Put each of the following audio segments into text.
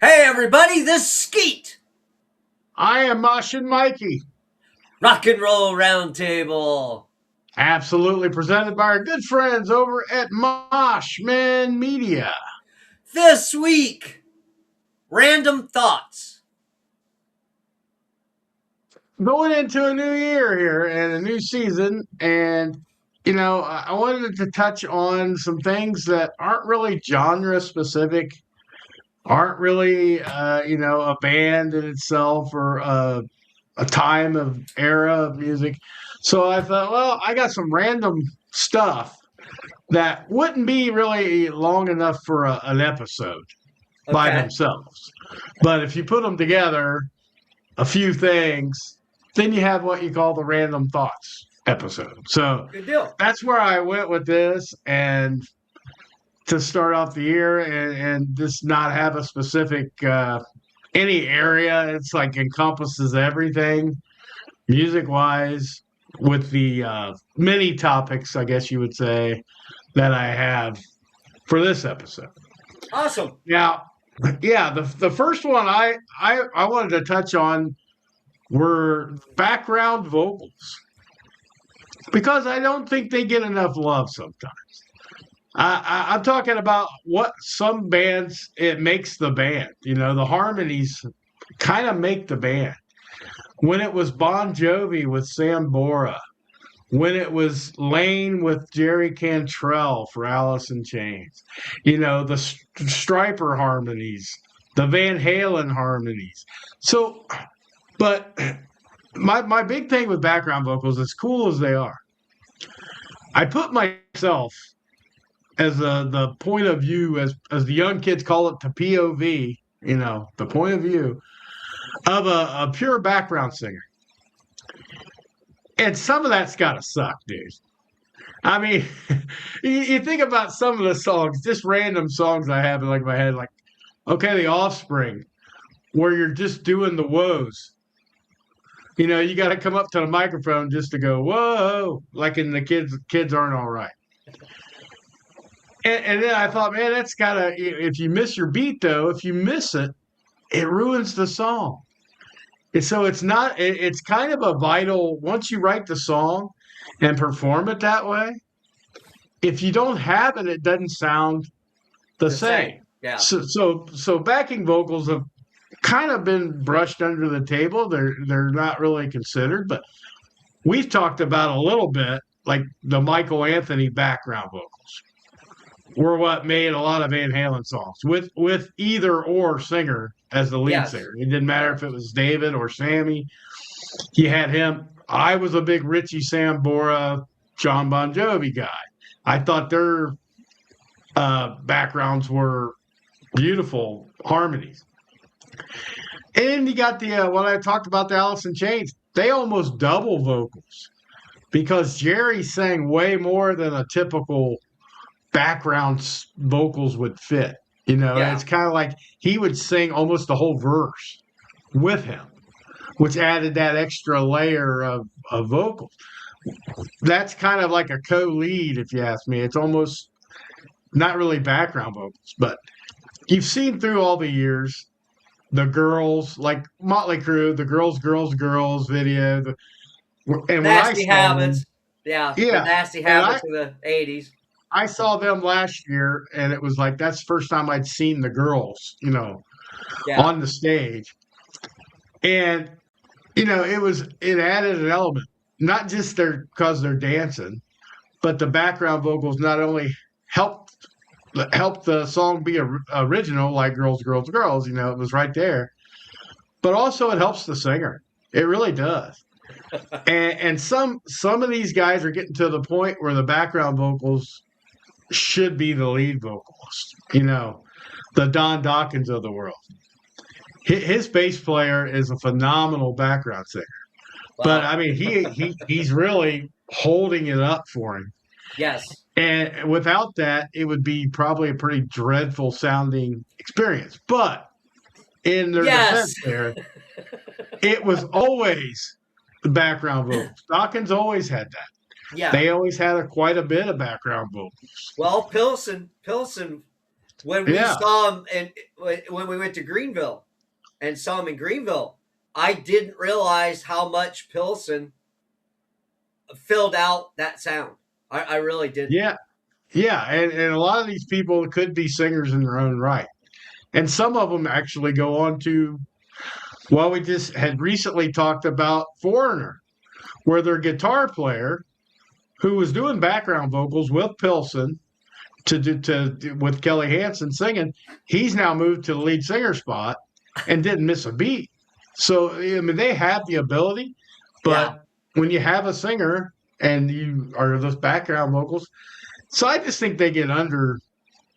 Hey everybody, this is Skeet. I am Mosh and Mikey. Rock and Roll Roundtable. Absolutely presented by our good friends over at Moshman Media. This week, random thoughts. Going into a new year here and a new season, and I wanted to touch on some things that aren't really genre specific, aren't really a band in itself or a time of era of music. So I thought, well, I got some random stuff that wouldn't be really long enough for an episode by Okay. themselves. But if you put them together, a few things, then you have what you call the random thoughts episode. So Good deal. that's where I went with this, and to start off the year and just not have a specific any area. It's like encompasses everything music wise with the many topics, I guess you would say, that I have for this episode. Awesome. Now, yeah, the first one I wanted to touch on were background vocals because I don't think they get enough love sometimes. I'm talking about what some bands it makes the band. The harmonies kind of make the band. When it was Bon Jovi with Sam Bora, when it was Lane with Jerry Cantrell for Alice in Chains, the Striper harmonies, the Van Halen harmonies. So, but my big thing with background vocals, as cool as they are, I put myself as the point of view, as the young kids call it, the POV, the point of view of a pure background singer. And some of that's got to suck, dude. I mean, you think about some of the songs, just random songs I have in like my head, like, okay, The Offspring, where you're just doing the woes. You got to come up to the microphone just to go, whoa, like in the kids aren't all right. And then I thought, man, that's got to, if you miss your beat, though, if you miss it, it ruins the song. And so it's kind of a vital, once you write the song and perform it that way, if you don't have it, it doesn't sound the same. Yeah. So backing vocals have kind of been brushed under the table. They're not really considered, but we've talked about a little bit, like the Michael Anthony background vocals were what made a lot of Van Halen songs with either or singer as the lead singer. It didn't matter if it was David or Sammy. You had him. I was a big Richie Sambora, John Bon Jovi guy. I thought their backgrounds were beautiful harmonies. And you got the what I talked about, the Alice in Chains. They almost double vocals because Jerry sang way more than a typical background vocals would fit. It's kind of like he would sing almost the whole verse with him, which added that extra layer of vocals. That's kind of like a co-lead, if you ask me. It's almost not really background vocals, but you've seen through all the years the girls, like Motley Crue, the girls video, and Nasty Habits. The yeah, Nasty Habits of the 80s. I saw them last year, and it was like that's the first time I'd seen the girls, on the stage, and it added an element, not just because they're dancing, but the background vocals not only helped the song be original, like Girls, Girls, Girls, it was right there, but also it helps the singer. It really does. and some of these guys are getting to the point where the background vocals should be the lead vocalist, the Don Dawkins of the world. His bass player is a phenomenal background singer. Wow. But I mean, he's really holding it up for him. Yes. And without that, it would be probably a pretty dreadful sounding experience. But in their defense there, it was always the background vocals. Dawkins always had that. Yeah. They always had quite a bit of background vocals. Well, Pilsen When we Yeah. saw him and when we went to Greenville and saw him in Greenville, I didn't realize how much Pilsen filled out that sound. I really didn't. Yeah. Yeah. And a lot of these people could be singers in their own right. And some of them actually go on to, well, we just had recently talked about Foreigner, where their guitar player, who was doing background vocals with Pilsen with Kelly Hansen singing, he's now moved to the lead singer spot and didn't miss a beat. So I mean, they have the ability, Yeah. but when you have a singer and you are those background vocals, so I just think they get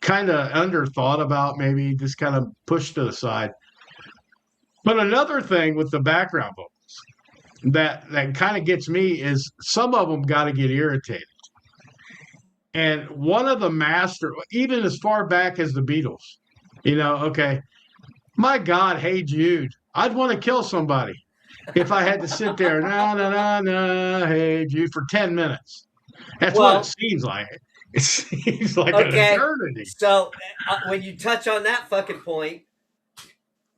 kind of under thought about, maybe just kind of pushed to the side. But another thing with the background vocals that kind of gets me is some of them got to get irritated. And one of the master, even as far back as the Beatles, okay, my God, Hey Jude, I'd want to kill somebody if I had to sit there, na na na na, Hey Jude, for 10 minutes. That's what it Well, seems like. It seems like an okay. eternity. So when you touch on that fucking point,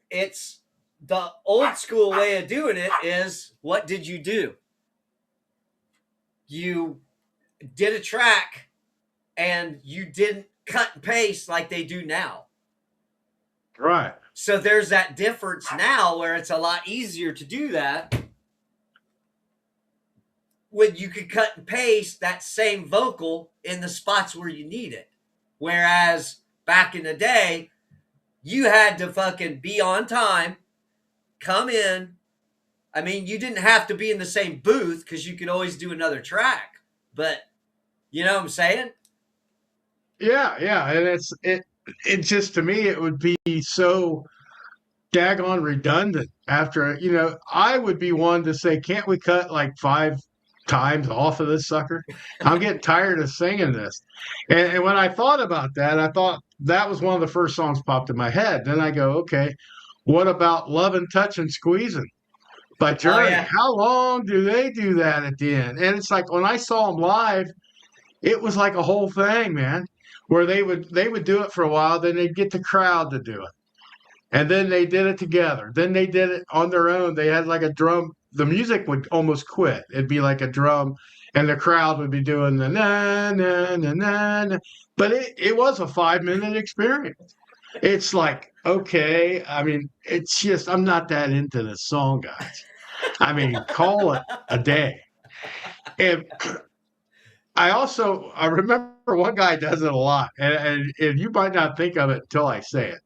it's the old school way of doing it is what did you do? You did a track and you didn't cut and paste like they do now. Right. So there's that difference now where it's a lot easier to do that when you could cut and paste that same vocal in the spots where you need it. Whereas back in the day, you had to fucking be on time, come in. I mean, you didn't have to be in the same booth because you could always do another track. But you know what I'm saying? Yeah, yeah. And it just, to me, it would be so daggone redundant after, I would be one to say, can't we cut like 5 times off of this sucker? I'm getting tired of singing this. And when I thought about that, I thought that was one of the first songs popped in my head. Then I go, okay, what about Lovin', Touchin', Squeezin' by Oh Journey? yeah. How long do they do that at the end? And it's like, when I saw them live, it was like a whole thing, man, where they would do it for a while, then they'd get the crowd to do it. And then they did it together. Then they did it on their own. They had like a drum. The music would almost quit. It'd be like a drum, and the crowd would be doing the na na na na na. But it was a 5-minute experience. It's like, okay, I mean, it's just, I'm not that into this song, guys. I mean, call it a day. And I remember one guy does it a lot, and you might not think of it until I say it.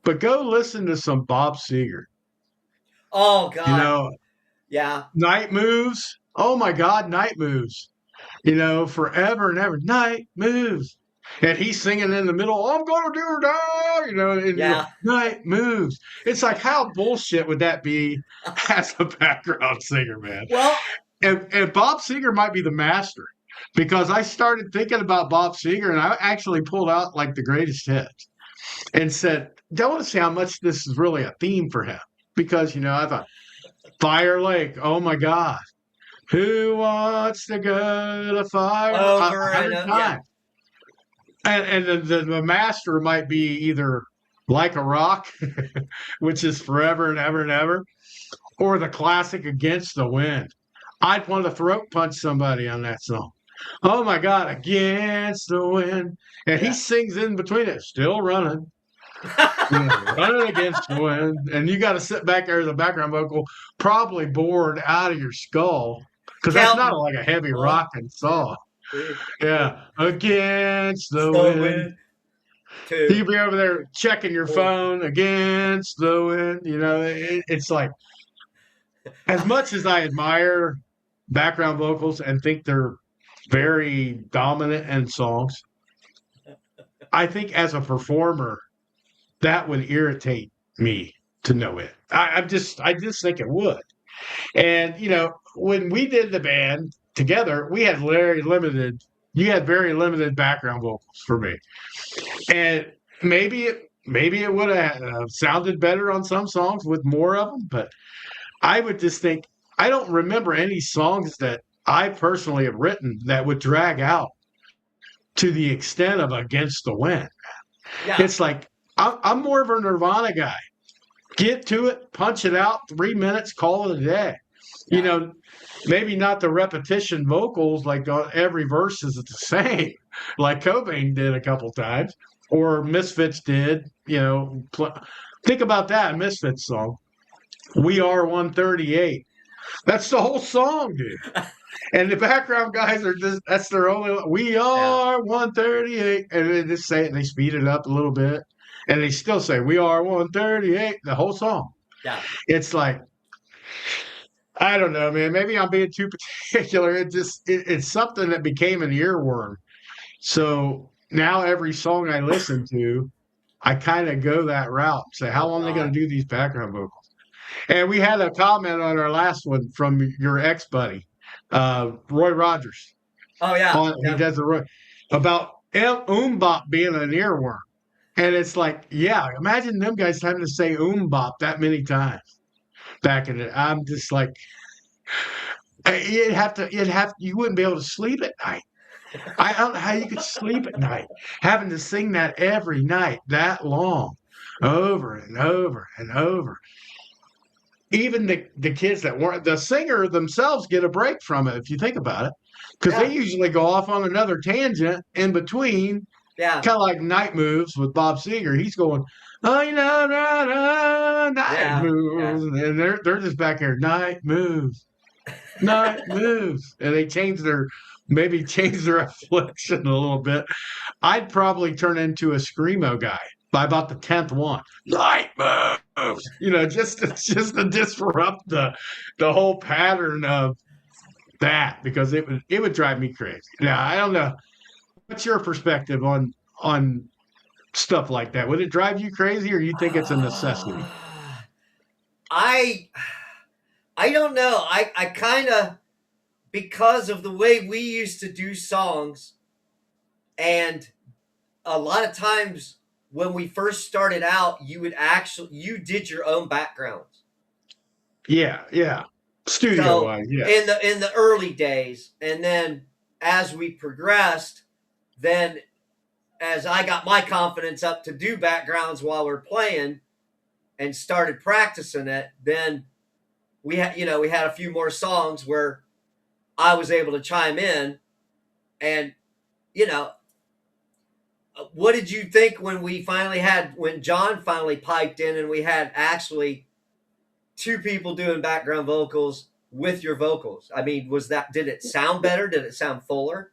But go listen to some Bob Seger. Oh You God. know, Yeah. Night Moves. Oh my God, Night Moves. Forever and ever. Night Moves. And he's singing in the middle, I'm gonna do her down, and Yeah. Night Moves. It's like, how bullshit would that be as a background singer, man? Well, And Bob Seger might be the master, because I started thinking about Bob Seger, and I actually pulled out like the greatest hits and said, I want to see how much this is really a theme for him. Because, I thought, Fire Lake, oh my God. Who wants to go to Fire? over 100 and yeah. times. And the master might be either Like a Rock, which is Forever and Ever and Ever, or the classic Against the Wind. I'd want to throat punch somebody on that song. Oh my God, Against the Wind. And he Yeah. sings in between it, still running. Running against the wind, and you got to sit back there as a background vocal, probably bored out of your skull, because that's not Counting like a heavy 1, rocking song. 2, Yeah, against the so wind. win 2. You be over there checking your 4. phone against the wind. It's like, as much as I admire background vocals and think they're very dominant in songs, I think as a performer, that would irritate me to no end. I just think it would. And when we did the band together, we had very limited. You had very limited background vocals for me, and maybe it would have sounded better on some songs with more of them. But I would just think, I don't remember any songs that I personally have written that would drag out to the extent of Against the Wind. Yeah. It's like I'm more of a Nirvana guy. Get to it, punch it out, 3 minutes, call it a day. You Yeah. know, maybe not the repetition vocals like every verse is the same, like Cobain did a couple times, or Misfits did. Think about that Misfits song. We are 138. That's the whole song, dude. And the background guys are that's their only, we Yeah. are 138. And they just say it and they speed it up a little bit. And they still say, we are 138, the whole song. Yeah. It's like, I don't know, man. Maybe I'm being too particular. It's something that became an earworm. So now every song I listen to, I kind of go that route. Say, how Oh long are they going God. to do these background vocals? And we had a comment on our last one from your ex buddy, Roy Rogers. Oh yeah. He Yeah. does the Roy about Bop being an earworm. And it's like, yeah, imagine them guys having to say Bop that many times back in it. I'm just like, you wouldn't be able to sleep at night. I don't know how you could sleep at night having to sing that every night that long, over and over and over. Even the kids that weren't the singer themselves get a break from it if you think about it, because they Yeah. usually go off on another tangent in between, Yeah. kind of like Night Moves with Bob Seger. He's going, oh, night Yeah. Yeah. moves, and they're just back here, night moves, night moves, and they maybe change their affliction a little bit. I'd probably turn into a screamo guy by about the 10th one. Night moves, just to disrupt the whole pattern of that, because it would drive me crazy. Now I don't know. What's your perspective on stuff like that? Would it drive you crazy, or you think it's a necessity? I I don't know. I kind of, because of the way we used to do songs, and a lot of times when we first started out, you did your own backgrounds. Yeah, yeah. Studio So wise, yes. in the early days, and then as we progressed, then as I got my confidence up to do backgrounds while we're playing and started practicing it, then we had a few more songs where I was able to chime in. And you know what did you think when John finally piped in and we had actually two people doing background vocals with your vocals? I mean, did it sound better? Did it sound fuller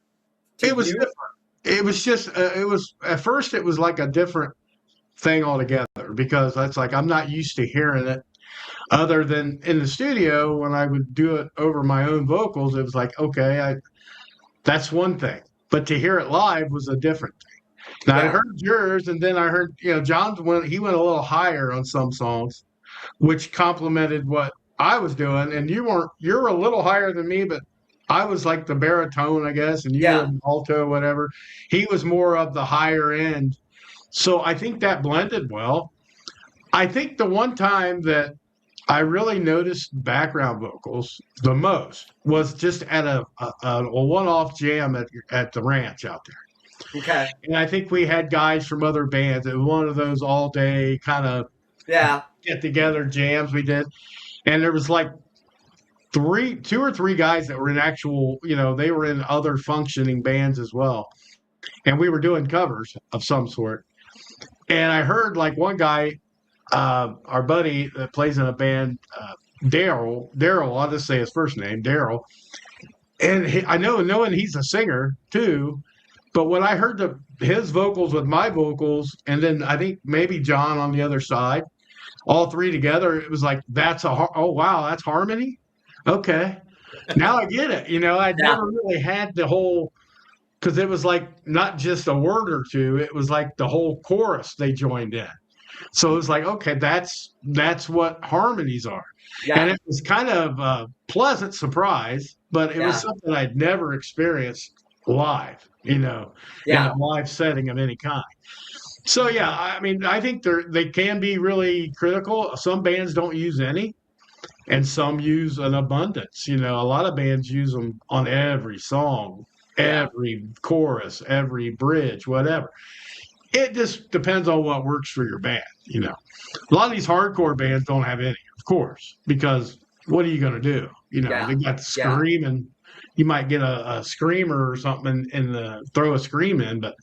to It was you? different. It was just it was at first it was like a different thing altogether, because that's like I'm not used to hearing it other than in the studio. When I would do it over my own vocals, it was like, okay, that's one thing, but to hear it live was a different thing. Now I Yeah. heard yours, and then I heard, John's he went a little higher on some songs, which complemented what I was doing. And you're a little higher than me, but I was like the baritone, I guess, and you were Yeah. an alto, whatever. He was more of the higher end. So I think that blended well. I think the one time that I really noticed background vocals the most was just at a one-off jam at the ranch out there. Okay. And I think we had guys from other bands. It was one of those all-day kind of Yeah. get-together jams we did. And there was like two or three guys that were in actual, they were in other functioning bands as well. And we were doing covers of some sort. And I heard like one guy, our buddy that plays in a band, Daryl, I'll just say his first name, Daryl. And I know, knowing he's a singer too, but when I heard his vocals with my vocals, and then I think maybe John on the other side, all three together, it was like, oh wow, that's harmony. Okay, now I get it. I'd Yeah. never really had the whole, because it was like not just a word or two, it was like the whole chorus they joined in. So it was like, okay, that's what harmonies are. And Yeah. it was kind of a pleasant surprise, but it was Yeah. something I'd never experienced live, in a Yeah. live setting of any kind. So yeah, I mean, I think they can be really critical. Some bands don't use any, and some use an abundance. A lot of bands use them on every song, Yeah. every chorus, every bridge, whatever. It just depends on what works for your band. A lot of these hardcore bands don't have any, of course, because what are you going to do? They Yeah, got yeah. screaming. You might get a screamer or something and throw a scream in, but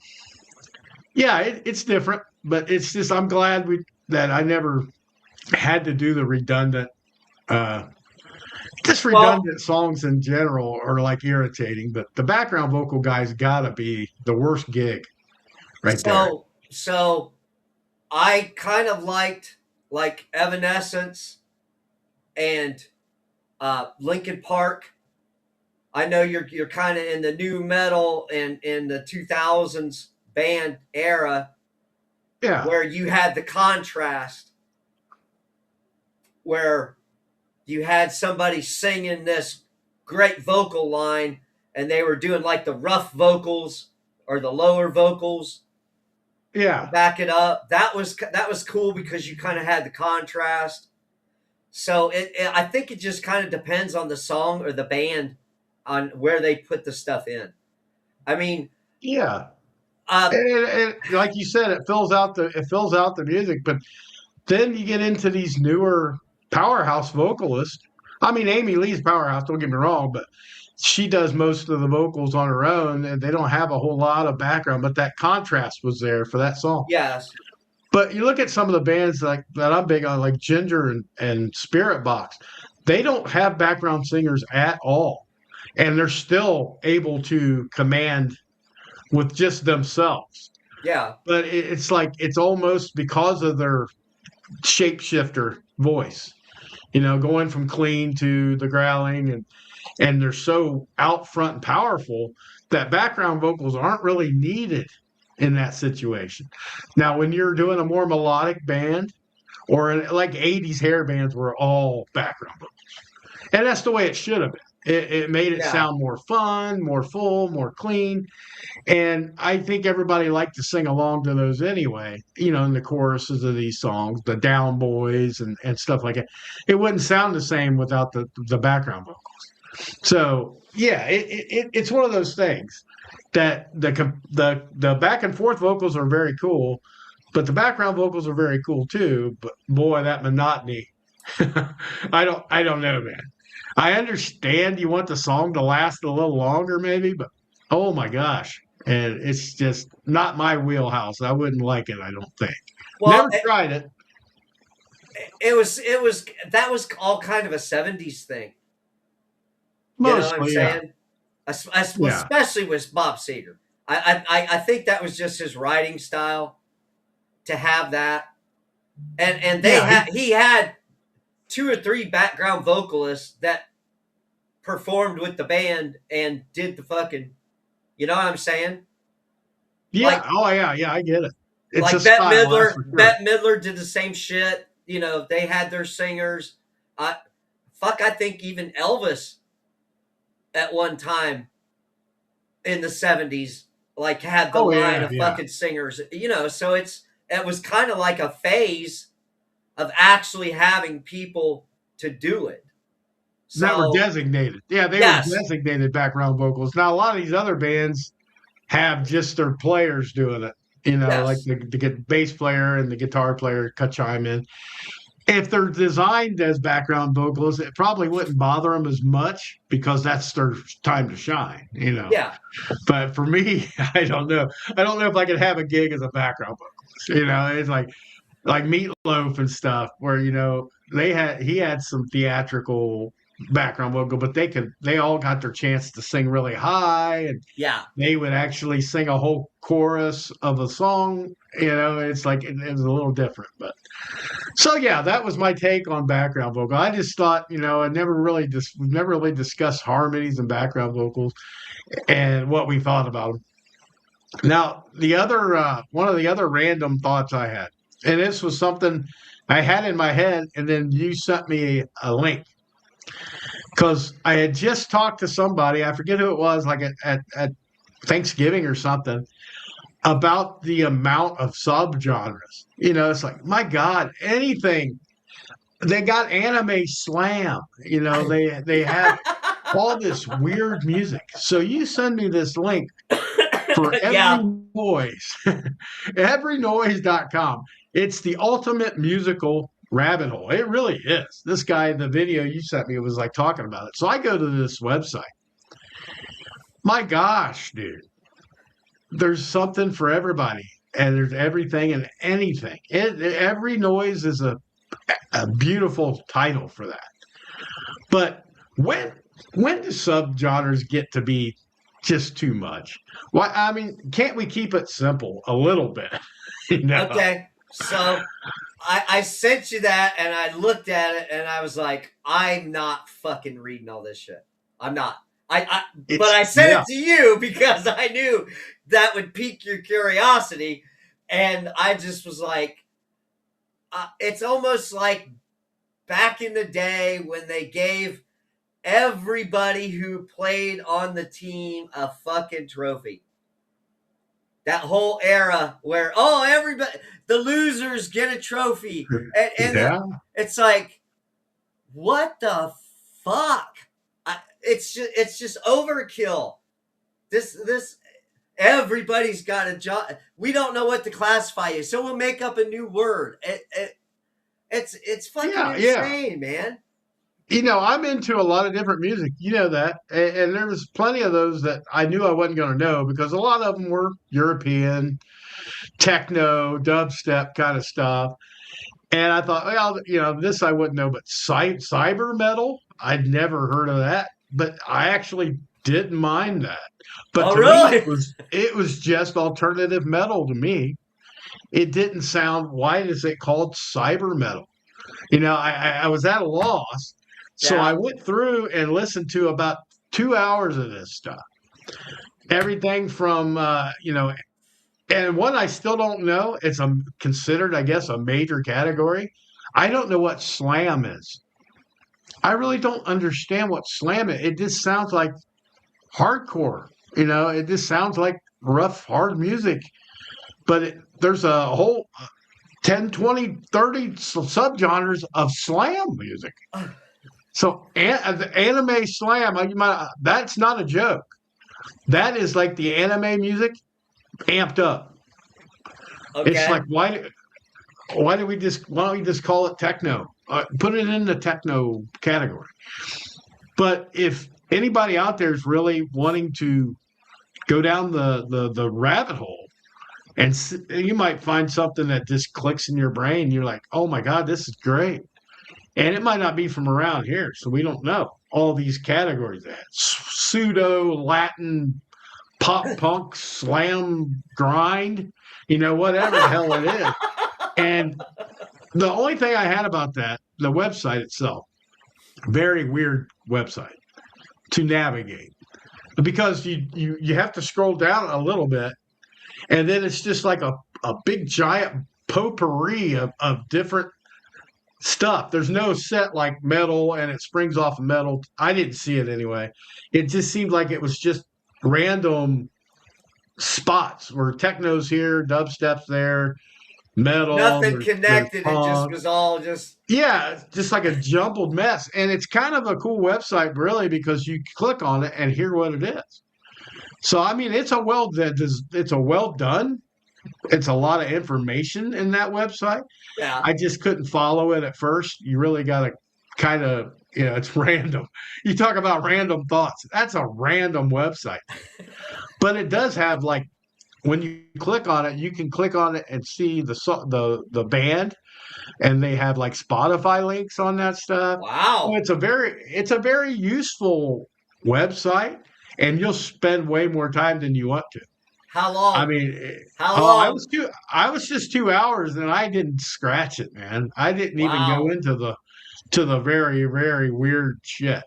yeah, it's different. But it's just I'm glad that I never had to do the redundant. Uh, just Well, redundant songs in general are like irritating, but the background vocal guy's got to be the worst gig right there. so I kind of liked like Evanescence and Linkin Park. I know you're kind of in the new metal and in the 2000s band era Yeah, where you had the contrast where you had somebody singing this great vocal line and they were doing like the rough vocals or the lower vocals to yeah, back it up. That was cool because you kind of had the contrast. So I think it just kind of depends on the song or the band on where they put the stuff in. I mean, yeah. uh, And like you said, it fills out the music, but then you get into these newer powerhouse vocalists. I mean, Amy Lee's powerhouse. Don't get me wrong, but she does most of the vocals on her own, and they don't have a whole lot of background. But that contrast was there for that song. yes, But you look at some of the bands like that I'm big on, like Ginger and Spirit Box. They don't have background singers at all, and they're still able to command with just themselves. yeah, But it's like it's almost because of their shapeshifter voice, going from clean to the growling, and they're so out front and powerful that background vocals aren't really needed in that situation. Now, when you're doing a more melodic band or like 80s hair bands were all background vocals, and that's the way it should have been. It made it yeah. sound more fun, more full, more clean. And I think everybody liked to sing along to those anyway, in the choruses of these songs, the down boys and stuff like that. It wouldn't sound the same without the background vocals. So yeah, it's one of those things that the back and forth vocals are very cool, but the background vocals are very cool too. But boy, that monotony, I don't know, man. I understand you want the song to last a little longer, maybe, but oh my gosh. And it's just not my wheelhouse. I wouldn't like it, I don't think. Well, Never tried it. it was that was all kind of a '70s thing. You know what I'm Mostly, yeah. saying? Yeah. Especially with Bob Seger. I think that was just his writing style to have that, and Yeah. he had two or three background vocalists that performed with the band and did the fucking, you know what I'm saying? Yeah. Like Oh, yeah. Yeah. I get it. It's a like Bette style, that's Midler. for sure. Bette Midler did the same shit. They had their singers. I I think even Elvis at one time in the '70s like had the Oh, line yeah. of Yeah. fucking singers. So it was kind of like a phase of actually having people to do it. That were So designated. Yeah. They were yes, designated background vocals. Now, a lot of these other bands have just their players doing it, like yes, the bass player and the guitar player cut chime in. If they're designed as background vocalists, it probably wouldn't bother them as much because that's their time to shine. yeah, But for me, I don't know. I don't know if I could have a gig as a background vocalist. It's like Meatloaf and stuff, where he had some theatrical background vocal, but they all got their chance to sing really high, and yeah. they would actually sing a whole chorus of a song. It's like it was a little different, but so yeah, that was my take on background vocal. I just thought, I never really discussed harmonies and background vocals and what we thought about them. Now, the other one of the other random thoughts I had, and this was something I had in my head, and then you sent me a link because I had just talked to somebody, I forget who it was, like at Thanksgiving or something, about the amount of subgenres. It's like, my God, anything. They got anime slam. They have all this weird music. So you send me this link, for every Yeah. noise. Everynoise.com. It's the ultimate musical rabbit hole. It really is. This guy, the video you sent me, was like talking about it. So I go to this website. My gosh, dude, there's something for everybody, and there's everything and anything. Every noise is a beautiful title for that. But when do subgenres get to be just too much? Why? I mean, can't we keep it simple a little bit? You know? Okay. So I sent you that and I looked at it and I was like, I'm not fucking reading all this shit. I'm not. But It's I sent yeah, it to you because I knew that would pique your curiosity. And I just was like, it's almost like back in the day when they gave everybody who played on the team a fucking trophy. That whole era where everybody, the losers get a trophy, and yeah, it's like, what the fuck? It's just overkill. This everybody's got a job. We don't know what to classify you, so we'll make up a new word. It's fucking yeah. insane, man. I'm into a lot of different music. You know that, and there was plenty of those that I knew I wasn't going to know because a lot of them were European, techno, dubstep kind of stuff. And I thought, well, this I wouldn't know, but cyber metal, I'd never heard of that, but I actually didn't mind that. But Oh, to me, really? it was just alternative metal to me. It didn't sound. Why is it called cyber metal? I was at a loss, so I Yeah. went through and listened to about 2 hours of this stuff. Everything from and one I still don't know. It's considered, I guess, a major category. I don't know what slam is. I really don't understand what slam is. It just sounds like hardcore. It just sounds like rough, hard music. But there's a whole 10, 20, 30 subgenres of slam music. So the anime slam, that's not a joke. That is like the anime music amped up. It's Okay. like why don't we just call it techno? Put it in the techno category. But if anybody out there is really wanting to go down the rabbit hole, and you might find something that just clicks in your brain, you're like, oh my god, this is great. And it might not be from around here, so we don't know all these categories. That pseudo Latin pop punk slam grind, whatever the hell it is. And the only thing I had about that, the website itself, very weird website to navigate because you have to scroll down a little bit, and then it's just like a big giant potpourri of different stuff. There's no set like metal and it springs off of metal. I didn't see it anyway. It just seemed like it was just random spots where techno's here, dubstep's there, metal, Nothing there's connected. It just punk. was all just. Yeah, it's just like a jumbled mess. And it's kind of a cool website, really, because you click on it and hear what it is. So I mean, it's a well done. It's a lot of information in that website. Yeah. I just couldn't follow it at first. You really got to kind of, it's random. You talk about random thoughts. That's a random website. But it does have like when you click on it, you can click on it and see the band, and they have like Spotify links on that stuff. So Wow. it's a very useful website, and you'll spend way more time than you want to. How I long? mean, How oh, long? I was just 2 hours, and I didn't scratch it, man. I didn't even go Wow. into the very, very weird shit.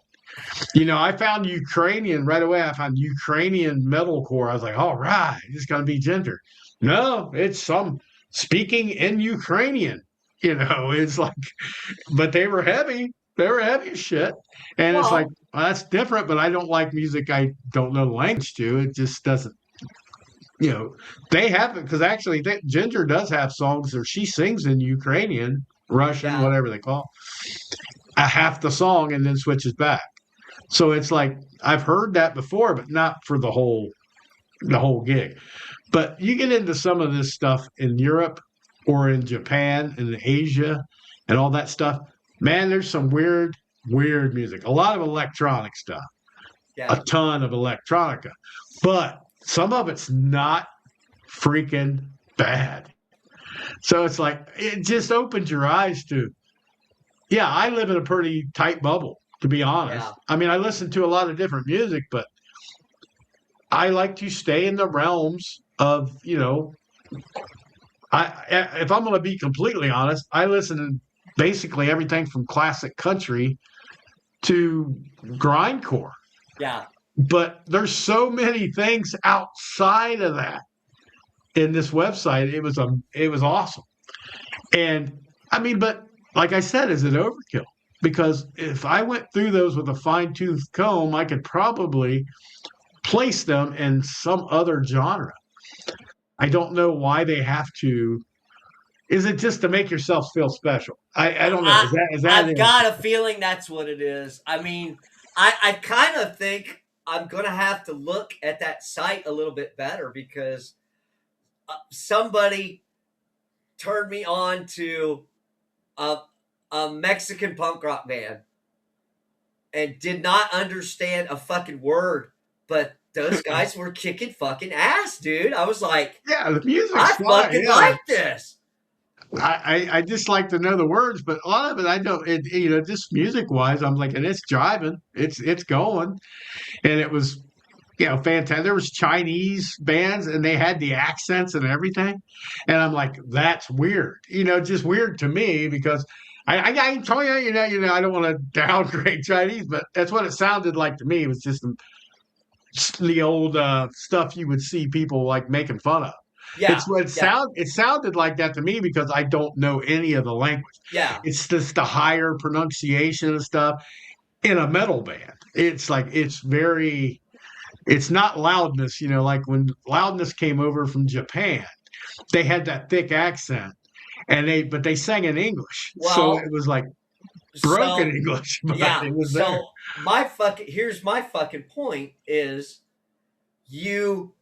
I found Ukrainian right away. I found Ukrainian metalcore. I was like, all right, it's gonna be ginger. No, it's some speaking in Ukrainian. It's like, but they were heavy. They were heavy as shit. And it's like, Well, well, that's different, but I don't like music I don't know the language to. It just doesn't, you know, they have it because actually Ginger does have songs where she sings in Ukrainian, Russian, yeah. whatever they call a half the song and then switches back. So it's like I've heard that before, but not for the whole. the whole gig. But you get into some of this stuff in Europe or in Japan and Asia and all that stuff. Man, there's some weird music. A lot of electronic stuff, a Yeah. ton of electronica, but some of it's not freaking bad. So it's like it just opens your eyes to, yeah, I live in a pretty tight bubble, to be honest. Yeah. I mean, I listen to a lot of different music, but I like to stay in the realms of, if I'm going to be completely honest, I listen to basically everything from classic country to grindcore. Yeah. But there's so many things outside of that in this website. It was awesome. And I mean, but like I said, is it overkill? Because if I went through those with a fine tooth comb, I could probably place them in some other genre. I don't know why they have to. Is it just to make yourself feel special? I don't know. I, Is that I've it? got a feeling that's what it is. I mean, I kind of think I'm going to have to look at that site a little bit better because somebody turned me on to a, a Mexican punk rock band and did not understand a fucking word, but those guys were kicking fucking ass, dude. I was like, Yeah, the music's I fine. fucking Yeah, like this. I just like to know the words, but a lot of it I don't. Just music wise, I'm like, and it's driving, it's going, and it was fantastic. There was Chinese bands, and they had the accents and everything, and I'm like, that's weird. Just weird to me because I tell you, I don't want to downgrade Chinese, but that's what it sounded like to me. It was just the old stuff you would see people like making fun of. Yeah, It's what yeah, it sounded like that to me because I don't know any of the language. yeah, It's just the higher pronunciation and stuff in a metal band. It's like it's not loudness, like when loudness came over from Japan, they had that thick accent but they sang in English. So well, it was like broken so English, but yeah, it was there. so here's my fucking point is you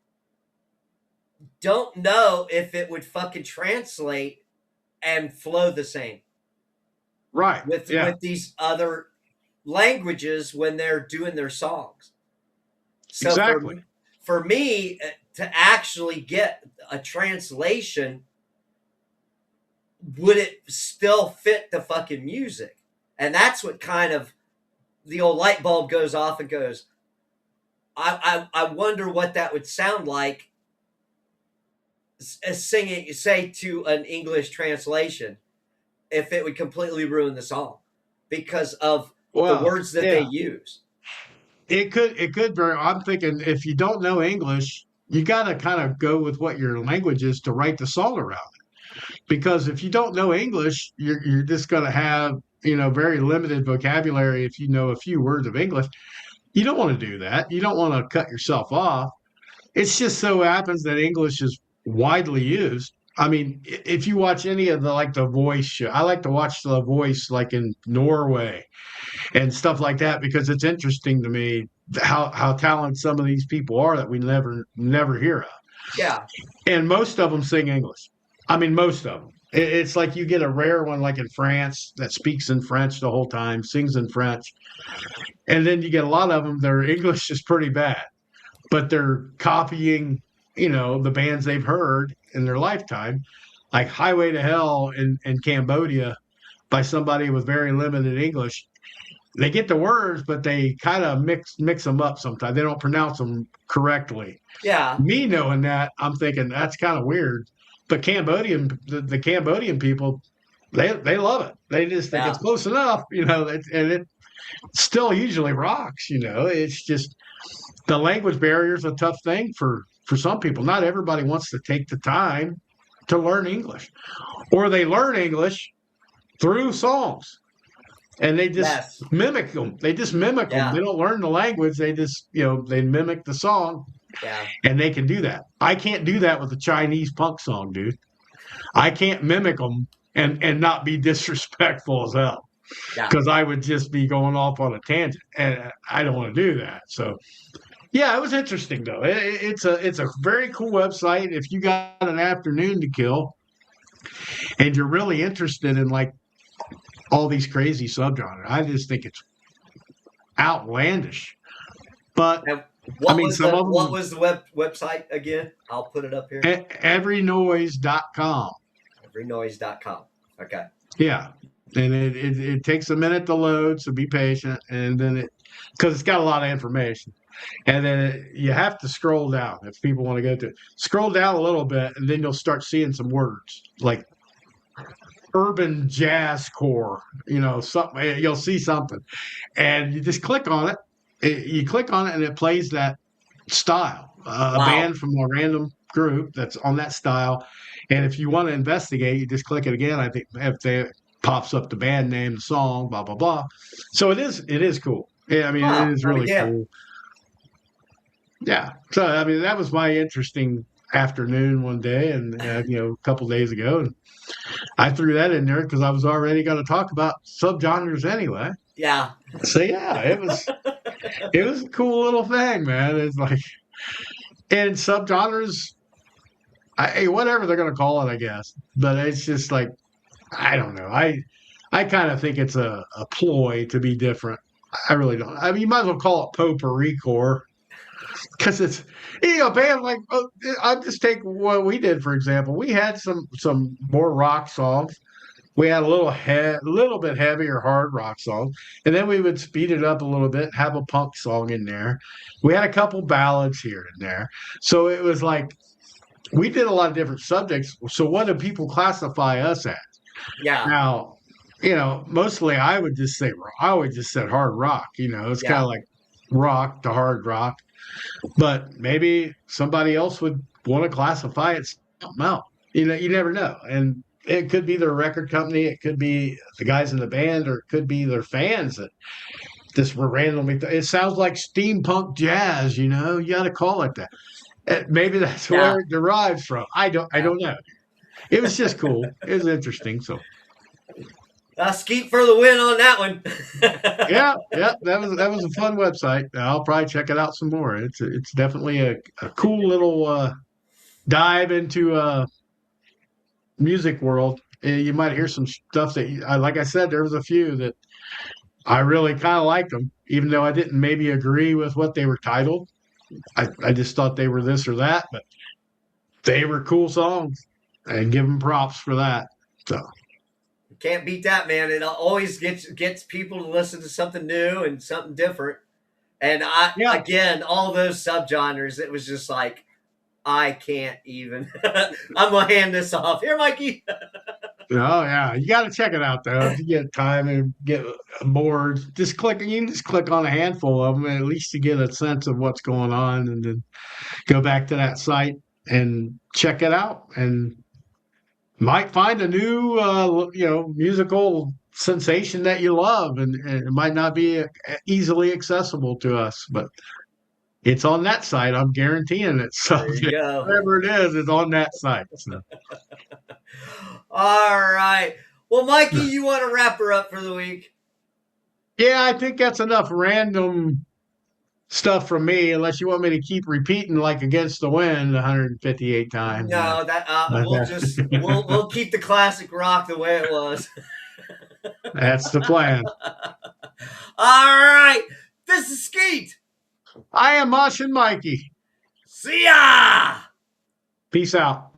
don't know if it would fucking translate and flow the same Right. Yeah, with these other languages when they're doing their songs. So exactly. for me to actually get a translation, would it still fit the fucking music? And that's what kind of the old light bulb goes off and goes, I wonder what that would sound like singing, say, to an English translation, if it would completely ruin the song because of the Well, words that they yeah. use. It could very. I'm thinking if you don't know English, you got to kind of go with what your language is to write the song around it. Because if you don't know English, you're just going to have very limited vocabulary. If you know a few words of English, you don't want to do that. You don't want to cut yourself off. It's just so happens that English is widely used. I mean, if you watch any of the voice show, I like to watch the voice like in Norway and stuff like that because it's interesting to me how talented some of these people are that we never hear of. Yeah, And most of them sing English. I mean, most of them. It's like you get a rare one like in France that speaks in French the whole time, sings in French, and then you get a lot of them. Their English is pretty bad, but they're copying, the bands they've heard in their lifetime, like Highway to Hell in Cambodia by somebody with very limited English. They get the words, but they kind of mix them up sometimes. They don't pronounce them correctly. yeah, Me knowing that, I'm thinking that's kind of weird. But the Cambodian people, they love it. They just think it's yeah, close enough, and it still usually rocks. It's just the language barrier is a tough thing for some people. Not everybody wants to take the time to learn English, or they learn English through songs and they just yes, mimic them. They just mimic them. They yeah, don't learn the language. They just, they mimic the song, yeah, and they can do that. I can't do that with a Chinese punk song, dude. I can't mimic them and not be disrespectful as hell yeah, because I would just be going off on a tangent, and I don't want to do that. So Yeah, it was interesting though. It's a very cool website. If you got an afternoon to kill and you're really interested in like all these crazy subgenres, I just think it's outlandish. But And I mean, some of what them, was the website again? I'll put it up here. everynoise.com. Everynoise.com. Okay. Yeah. And it takes a minute to load, so be patient. And then because it's got a lot of information. And then you have to scroll down if people want to go to it. Scroll down a little bit, and then you'll start seeing some words like urban jazz core, something. You'll see something. And you just click on it. You click on it, and it plays that style, a Wow. band from a random group that's on that style. And if you want to investigate, you just click it again. I think if they pops up the band name, the song, blah blah blah. So it is cool. Yeah, I mean it Oh, is I'll be really damned. cool. Yeah. So I mean that was my interesting afternoon one day, and a couple days ago, and I threw that in there because I was already going to talk about subgenres anyway. Yeah. So yeah, it was a cool little thing, man. It's like and subgenres, whatever they're gonna call it, I guess. But it's just like I don't know. I kind of think it's a ploy to be different. I really don't. I mean, you might as well call it potpourri core because it's band like I'll just take what we did for example. We had some more rock songs. We had a little bit heavier hard rock songs, and then we would speed it up a little bit, have a punk song in there. We had a couple ballads here and there, so it was like we did a lot of different subjects. So what do people classify us as? Yeah. Now, mostly I would just say hard rock. It's kind Yeah. of like rock to hard rock, but maybe somebody else would want to classify it something else. You never know, and it could be their record company, it could be the guys in the band, or it could be their fans that just were randomly. It sounds like steampunk jazz. You got to call it that. Maybe that's where Yeah. it derives from. I don't. I Yeah. don't know. It was just cool. It was interesting. So Skeet for the win on that one. yeah, yeah, that was a fun website. I'll probably check it out some more. It's definitely a cool little dive into music world. You might hear some stuff that, like I said, there was a few that I really kind of liked them, even though I didn't maybe agree with what they were titled. I just thought they were this or that, but they were cool songs, and give them props for that. So Can't beat that, man. It always gets people to listen to something new and something different. And yeah. again, all those subgenres, it was just like I can't even. I'm gonna hand this off here, Mikey. Oh yeah, you got to check it out though. If you get time and get bored, just click. You can just click on a handful of them, and at least you get a sense of what's going on, and then go back to that site and check it out, and might find a new, musical sensation that you love, and it might not be easily accessible to us, but it's on that site. I'm guaranteeing it. So There you go. whatever it is, it's on that site. So. All right. Well, Mikey, you want to wrap her up for the week? Yeah, I think that's enough random stuff from me, unless you want me to keep repeating like against the wind 158 times. No, that we'll just But we'll keep the classic rock the way it was. that's the plan. All right. This is Skeet. I am Mosh and Mikey. See ya. Peace out.